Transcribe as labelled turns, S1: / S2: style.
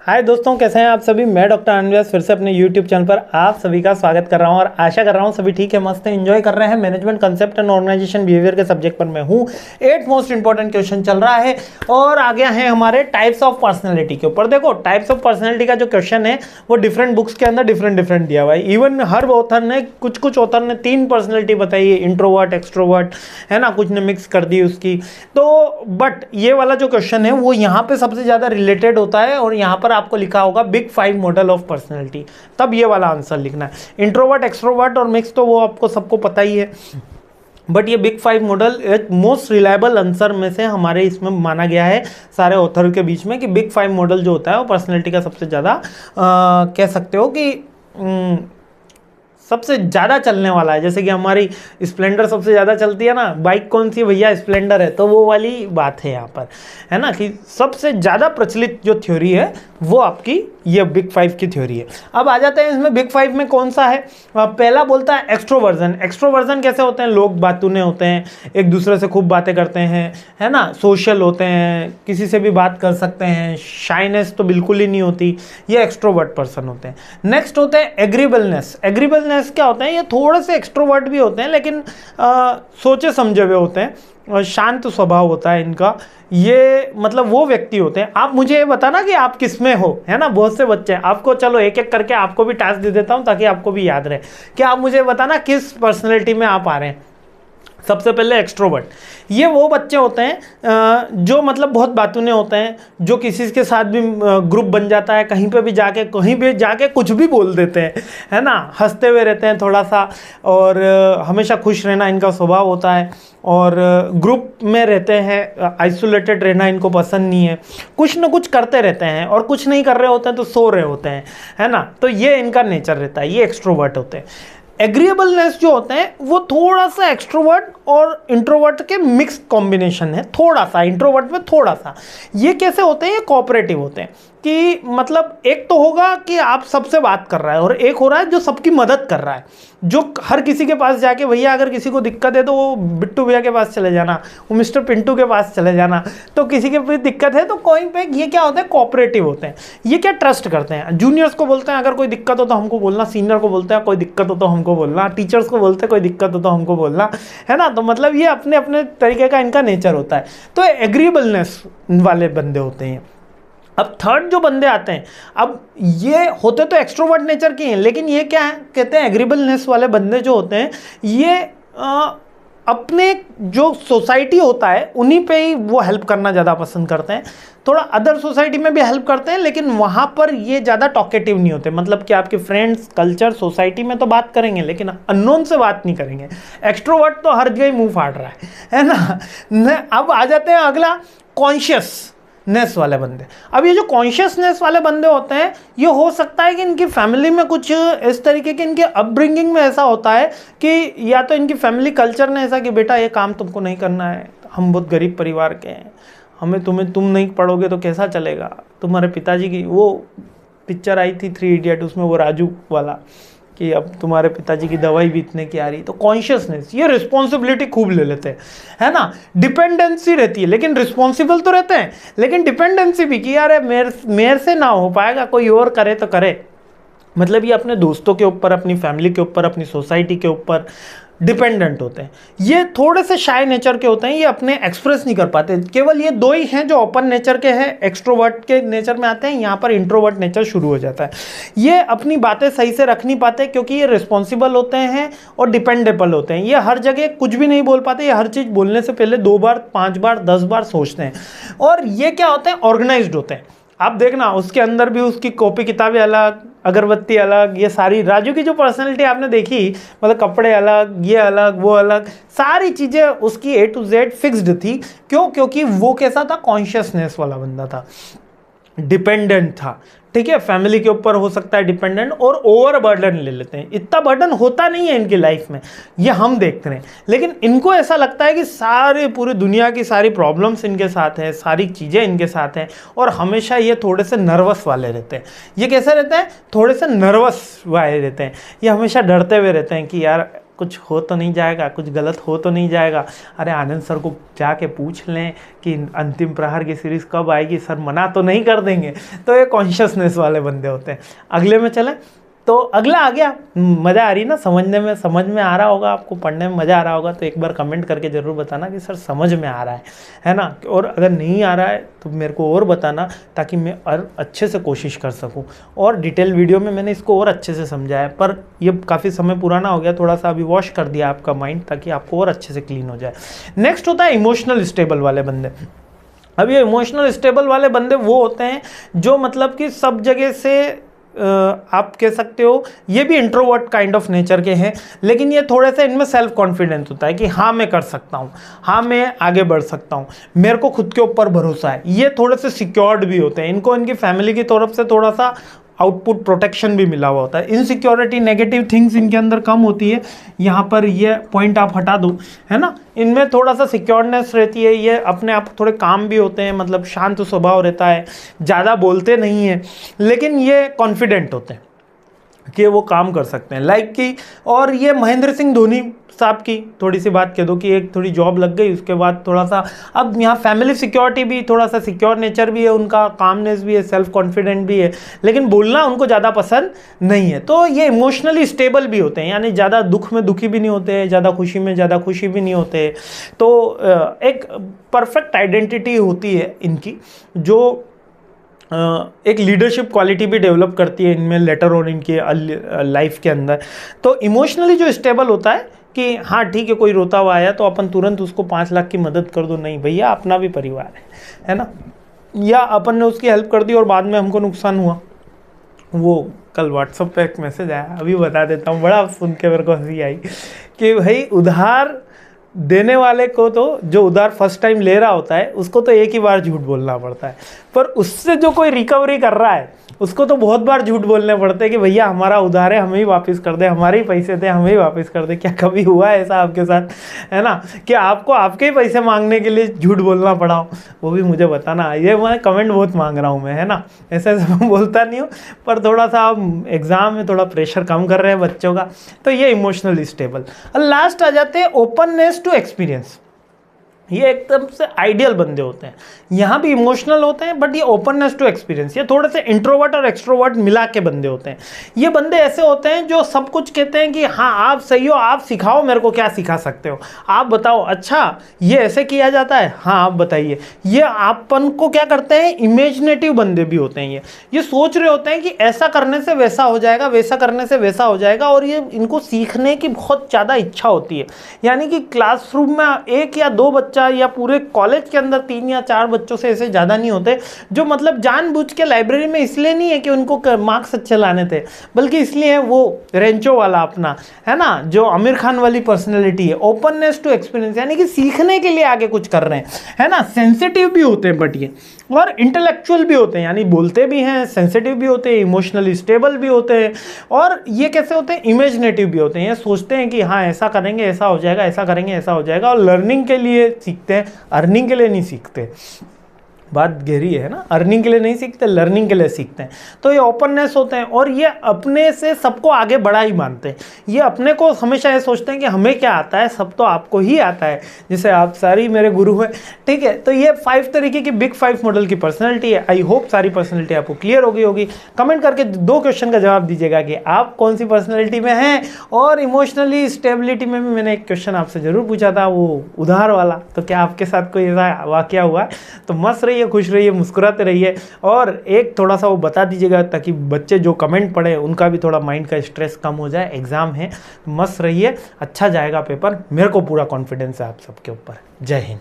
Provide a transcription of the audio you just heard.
S1: हाय दोस्तों, कैसे हैं आप सभी। मैं डॉक्टर अनव्यास फिर से अपने यूट्यूब चैनल पर आप सभी का स्वागत कर रहा हूं और आशा कर रहा हूं सभी ठीक है, मस्त है, एंजॉय कर रहे हैं। Management concept and organisation behaviour के सब्जेक्ट पर मैं हूं। 8 मोस्ट इंपॉर्टेंट क्वेश्चन चल रहा है और आ गया है हमारे टाइप्स ऑफ पर्सनैलिटी के ऊपर। देखो, टाइप्स ऑफ पर्सनैलिटी का जो क्वेश्चन है वो डिफरेंट बुक्स के अंदर डिफरेंट दिया हुआ है। इवन हर ऑथर ने कुछ ऑथर ने 3 पर्सनैलिटी बताई है, इंट्रोवर्ट, एक्सट्रोवर्ट, है ना, कुछ ने मिक्स कर दी उसकी। तो बट ये वाला जो क्वेश्चन है वो यहाँ पे सबसे ज़्यादा रिलेटेड होता है और यहाँ पर आपको लिखा होगा बिग 5 मॉडल ऑफ पर्सनैलिटी, तब ये वाला आंसर लिखना है। इंट्रोवर्ट, एक्सट्रोवर्ट और मिक्स तो वो आपको सबको पता ही है, बट ये बिग 5 मॉडल एक मोस्ट रिलायबल आंसर में से हमारे इसमें माना गया है सारे ऑथर के बीच में कि बिग 5 मॉडल जो होता है वो पर्सनैलिटी का सबसे ज़्यादा कह सकते हो कि सबसे ज़्यादा चलने वाला है। जैसे कि हमारी स्प्लेंडर सबसे ज़्यादा चलती है ना, बाइक कौन सी भैया, स्प्लेंडर है, तो वो वाली बात है यहाँ पर, है ना, कि सबसे ज़्यादा प्रचलित जो थ्योरी है वो आपकी ये बिग 5 की थ्योरी है। अब आ जाते हैं इसमें बिग 5 में कौन सा है। पहला बोलता है एक्सट्रोवर्जन। एक्सट्रोवर्जन कैसे होते हैं, लोग बातूने होते हैं, एक दूसरे से खूब बातें करते हैं, है ना, सोशल होते हैं, किसी से भी बात कर सकते हैं, शाइनेस तो बिल्कुल ही नहीं होती, ये एक्सट्रोवर्ट पर्सन होते हैं। नेक्स्ट होते हैं एग्रीबलनेस। एग्रीबलनेस क्या होते हैं, ये थोड़े से एक्सट्रोवर्ट भी होते हैं लेकिन सोचे समझे हुए होते हैं और शांत स्वभाव होता है इनका। ये मतलब वो व्यक्ति होते हैं, आप मुझे ये बताना कि आप किस में हो, है ना, बहुत से बच्चे हैं, आपको चलो एक एक करके आपको भी टास्क दे देता हूं ताकि आपको भी याद रहे कि आप मुझे बताना किस पर्सनैलिटी में आप आ रहे हैं। सबसे पहले एक्सट्रोवर्ट, ये वो बच्चे होते हैं जो मतलब बहुत बातूने होते हैं, जो किसी के साथ भी ग्रुप बन जाता है, कहीं पे भी जाके कुछ भी बोल देते हैं, है ना, हंसते हुए रहते हैं थोड़ा सा और हमेशा खुश रहना इनका स्वभाव होता है और ग्रुप में रहते हैं, आइसोलेटेड रहना इनको पसंद नहीं है, कुछ ना कुछ करते रहते हैं और कुछ नहीं कर रहे होते हैं तो सो रहे होते हैं, है ना, तो ये इनका नेचर रहता है, ये एक्सट्रोवर्ट होते हैं। एग्रीएबलनेस जो होते हैं वो थोड़ा सा एक्सट्रोवर्ट और इंट्रोवर्ट के मिक्स कॉम्बिनेशन है, थोड़ा सा इंट्रोवर्ट में थोड़ा सा। ये कैसे होते हैं, ये कोऑपरेटिव होते हैं कि मतलब एक तो होगा कि आप सबसे बात कर रहा है और एक हो रहा है जो सबकी मदद कर रहा है, जो हर किसी के पास जाके भैया अगर किसी को दिक्कत है तो वो बिट्टू भैया के पास चले जाना, वो मिस्टर पिंटू के पास चले जाना, तो किसी के भी दिक्कत है तो कोई पे ये क्या होता है, कोऑपरेटिव होते हैं। ये क्या ट्रस्ट करते हैं, जूनियर्स को बोलते हैं अगर कोई दिक्कत हो तो हमको बोलना, सीनियर को बोलते हैं कोई दिक्कत हो तो हमको बोलना, टीचर्स को बोलते हैं कोई दिक्कत हो तो हमको बोलना, है ना, तो मतलब ये अपने अपने तरीके का इनका नेचर होता है। तो एग्रीएबलनेस वाले बंदे होते हैं। अब थर्ड जो बंदे आते हैं, अब ये होते तो एक्सट्रोवर्ट नेचर के हैं लेकिन ये क्या है, कहते हैं एग्रीबलनेस वाले बंदे जो होते हैं ये अपने जो सोसाइटी होता है उन्हीं पे ही वो हेल्प करना ज़्यादा पसंद करते हैं। थोड़ा अदर सोसाइटी में भी हेल्प करते हैं लेकिन वहाँ पर ये ज़्यादा टॉकेटिव नहीं होते, मतलब कि आपके फ्रेंड्स, कल्चर, सोसाइटी में तो बात करेंगे लेकिन अननोन से बात नहीं करेंगे। एक्सट्रोवर्ट तो हर जगह मुँह फाड़ रहा है ना। अब आ जाते हैं अगला, कॉन्शियसनेस वाले बंदे। अब ये जो कॉन्शियसनेस वाले बंदे होते हैं ये हो सकता है कि इनकी फैमिली में कुछ इस तरीके के, इनके अपब्रिंगिंग में ऐसा होता है कि या तो इनकी फैमिली कल्चर ने ऐसा कि बेटा ये काम तुमको नहीं करना है, हम बहुत गरीब परिवार के हैं, तुम नहीं पढ़ोगे तो कैसा चलेगा। तुम्हारे पिताजी की वो पिक्चर आई थी 3 इडियट, उसमें वो राजू वाला कि अब तुम्हारे पिताजी की दवाई भी इतने की आ रही। तो कॉन्शियसनेस, ये रिस्पॉन्सिबिलिटी खूब ले लेते हैं, है ना, डिपेंडेंसी रहती है लेकिन रिस्पॉन्सिबल तो रहते हैं लेकिन डिपेंडेंसी भी कि यार मेरे से ना हो पाएगा, कोई और करे तो करे। मतलब ये अपने दोस्तों के ऊपर, अपनी फैमिली के ऊपर, अपनी सोसाइटी के ऊपर डिपेंडेंट होते हैं। ये थोड़े से शाय नेचर के होते हैं, ये अपने एक्सप्रेस नहीं कर पाते। केवल ये 2 ही हैं जो ओपन नेचर के हैं, एक्सट्रोवर्ट के नेचर में आते हैं, यहाँ पर इंट्रोवर्ट नेचर शुरू हो जाता है। ये अपनी बातें सही से रख नहीं पाते क्योंकि ये रिस्पॉन्सिबल होते हैं और डिपेंडेबल होते हैं। ये हर जगह कुछ भी नहीं बोल पाते, ये हर चीज़ बोलने से पहले 2 बार, 5 बार, 10 बार सोचते हैं। और ये क्या होते हैं, ऑर्गेनाइज्ड होते हैं। आप देखना उसके अंदर भी उसकी कॉपी किताबें अलग, अगरबत्ती अलग, ये सारी राजू की जो पर्सनैलिटी आपने देखी, मतलब कपड़े अलग, ये अलग, वो अलग, सारी चीज़ें उसकी A to Z फिक्स्ड थी। क्यों? क्योंकि वो कैसा था, कॉन्शियसनेस वाला बंदा था, डिपेंडेंट था, ठीक है, फैमिली के ऊपर हो सकता है डिपेंडेंट, और ओवर बर्डन ले लेते हैं। इतना बर्डन होता नहीं है इनकी लाइफ में, ये हम देखते हैं, लेकिन इनको ऐसा लगता है कि सारे पूरी दुनिया की सारी प्रॉब्लम्स इनके साथ है, सारी चीज़ें इनके साथ हैं और हमेशा ये थोड़े से नर्वस वाले रहते हैं। ये कैसे रहते हैं, थोड़े से नर्वस वाले रहते हैं, ये हमेशा डरते हुए रहते हैं कि यार कुछ हो तो नहीं जाएगा, कुछ गलत हो तो नहीं जाएगा। अरे आनंद सर को जाके पूछ लें कि अंतिम प्रहार की सीरीज़ कब आएगी, सर मना तो नहीं कर देंगे। तो ये कॉन्शियसनेस वाले बंदे होते हैं। अगले में चलें, तो अगला आ गया, मज़ा आ रही ना समझने में, समझ में आ रहा होगा आपको, पढ़ने में मज़ा आ रहा होगा। तो एक बार कमेंट करके ज़रूर बताना कि सर समझ में आ रहा है ना। और अगर नहीं आ रहा है तो मेरे को और बताना, ताकि मैं और अच्छे से कोशिश कर सकूं। और डिटेल वीडियो में मैंने इसको और अच्छे से समझाया है, पर ये काफ़ी समय पुराना हो गया, थोड़ा सा अभी वॉश कर दिया आपका माइंड, ताकि आपको और अच्छे से क्लीन हो जाए। नेक्स्ट होता है इमोशनल स्टेबल वाले बंदे। अब ये इमोशनल स्टेबल वाले बंदे वो होते हैं जो मतलब कि सब जगह से आप कह सकते हो ये भी इंट्रोवर्ट काइंड ऑफ नेचर के हैं, लेकिन ये थोड़े से इनमें सेल्फ कॉन्फिडेंस होता है कि हाँ मैं कर सकता हूँ, हाँ मैं आगे बढ़ सकता हूँ, मेरे को खुद के ऊपर भरोसा है। ये थोड़े से सिक्योर्ड भी होते हैं, इनको इनकी फैमिली की तरफ से थोड़ा सा आउटपुट प्रोटेक्शन भी मिला हुआ होता है। इनसिक्योरिटी, नेगेटिव थिंग्स इनके अंदर कम होती है। यहाँ पर ये पॉइंट आप हटा दो, है ना। इनमें थोड़ा सा सिक्योरनेस रहती है, ये अपने आप थोड़े काम भी होते हैं, मतलब शांत स्वभाव रहता है, ज़्यादा बोलते नहीं हैं, लेकिन ये कॉन्फिडेंट होते हैं कि वो काम कर सकते हैं, लाइक कि। और ये महेंद्र सिंह धोनी साहब की थोड़ी सी बात कह दो कि एक थोड़ी जॉब लग गई, उसके बाद थोड़ा सा अब यहाँ फैमिली सिक्योरिटी भी, थोड़ा सा सिक्योर नेचर भी है उनका, कामनेस भी है, सेल्फ कॉन्फिडेंट भी है, लेकिन बोलना उनको ज़्यादा पसंद नहीं है। तो ये इमोशनली स्टेबल भी होते हैं, यानी ज़्यादा दुख में दुखी भी नहीं होते, ज़्यादा खुशी में ज़्यादा खुशी भी नहीं होते। तो एक परफेक्ट आइडेंटिटी होती है इनकी, जो एक लीडरशिप क्वालिटी भी डेवलप करती है इनमें लेटर ऑन इनके लाइफ के अंदर। तो इमोशनली जो स्टेबल होता है कि हाँ ठीक है, कोई रोता हुआ आया तो अपन तुरंत उसको 5 लाख की मदद कर दो, नहीं भैया अपना भी परिवार है ना। या अपन ने उसकी हेल्प कर दी और बाद में हमको नुकसान हुआ। वो कल व्हाट्सएप पे एक मैसेज आया, अभी बता देता हूँ, बड़ा सुन के मेरे को हंसी आई कि भाई उधार देने वाले को तो, जो उधार फर्स्ट टाइम ले रहा होता है उसको तो एक ही बार झूठ बोलना पड़ता है, पर उससे जो कोई रिकवरी कर रहा है उसको तो बहुत बार झूठ बोलने पड़ते हैं कि भैया हमारा उधार है, हमें ही वापस कर दे, हमारे ही पैसे थे हमें ही वापस कर दे। क्या कभी हुआ है ऐसा आपके साथ, है ना, कि आपको आपके ही पैसे मांगने के लिए झूठ बोलना पड़ा हो? वो भी मुझे बताना। ये मैं कमेंट बहुत मांग रहा हूँ मैं, है ना। ऐसे मैं बोलता नहीं हूँ, पर थोड़ा सा आप एग्जाम में थोड़ा प्रेशर कम कर रहे हैं बच्चों का। तो ये इमोशनली स्टेबल। लास्ट आ जाते हैं ओपननेस टू एक्सपीरियंस। ये एकदम से आइडियल बंदे होते हैं, यहाँ भी इमोशनल होते हैं, बट ये ओपननेस टू एक्सपीरियंस, ये थोड़े से इंट्रोवर्ट और एक्सट्रोवर्ट मिला के बंदे होते हैं। ये बंदे ऐसे होते हैं जो सब कुछ कहते हैं कि हाँ आप सही हो, आप सिखाओ मेरे को, क्या सिखा सकते हो आप बताओ, अच्छा ये ऐसे किया जाता है, हाँ आप बताइए। ये आपन को क्या करते हैं, इमेजिनेटिव बंदे भी होते हैं। ये सोच रहे होते हैं कि ऐसा करने से वैसा हो जाएगा, वैसा करने से वैसा हो जाएगा, और ये इनको सीखने की बहुत ज़्यादा इच्छा होती है। यानी कि क्लासरूम में 1 या 2 बच्चा, या पूरे कॉलेज के अंदर 3 या 4 बच्चों से ऐसे ज़्यादा नहीं होते जो मतलब जानबूझ के लाइब्रेरी में, इसलिए नहीं है कि उनको मार्क्स अच्छे लाने थे, बल्कि इसलिए वो रेंचो वाला अपना, है ना, जो आमिर खान वाली पर्सनैलिटी है, ओपननेस टू एक्सपीरियंस, यानी कि सीखने के लिए आगे कुछ कर रहे हैं, है ना। सेंसिटिव भी होते हैं बट ये, और इंटेलेक्चुअल भी होते हैं, यानी बोलते भी हैं, सेंसिटिव भी होते हैं, इमोशनली स्टेबल भी होते हैं। और ये कैसे होते हैं, इमेजिनेटिव भी होते हैं। ये सोचते हैं कि हाँ ऐसा करेंगे ऐसा हो जाएगा, ऐसा करेंगे ऐसा हो जाएगा, और लर्निंग के लिए सीखते हैं, अर्निंग के लिए नहीं सीखते। बात गहरी है ना, अर्निंग के लिए नहीं सीखते, लर्निंग के लिए सीखते हैं। तो ये ओपननेस होते हैं, और ये अपने से सबको आगे बड़ा ही मानते हैं। ये अपने को हमेशा ये सोचते हैं कि हमें क्या आता है, सब तो आपको ही आता है, जैसे आप सारी मेरे गुरु हैं, ठीक है। तो ये 5 तरीके की बिग 5 मॉडल की पर्सनैलिटी है। आई होप सारी पर्सनैलिटी आपको क्लियर होगी। कमेंट करके 2 क्वेश्चन का जवाब दीजिएगा कि आप कौन सी पर्सनैलिटी में हैं। और इमोशनली स्टेबिलिटी में भी मैंने एक क्वेश्चन आपसे ज़रूर पूछा था, वो उधार वाला। तो क्या आपके साथ कोई ऐसा वाकया हुआ है? तो मस्त रहिए, खुश रहिए, मुस्कुराते रहिए। और एक थोड़ा सा वो बता दीजिएगा, ताकि बच्चे जो कमेंट पढ़े उनका भी थोड़ा माइंड का स्ट्रेस कम हो जाए। एग्जाम है, मस्त रहिए, अच्छा जाएगा पेपर, मेरे को पूरा कॉन्फिडेंस है आप सबके ऊपर। जय हिंद।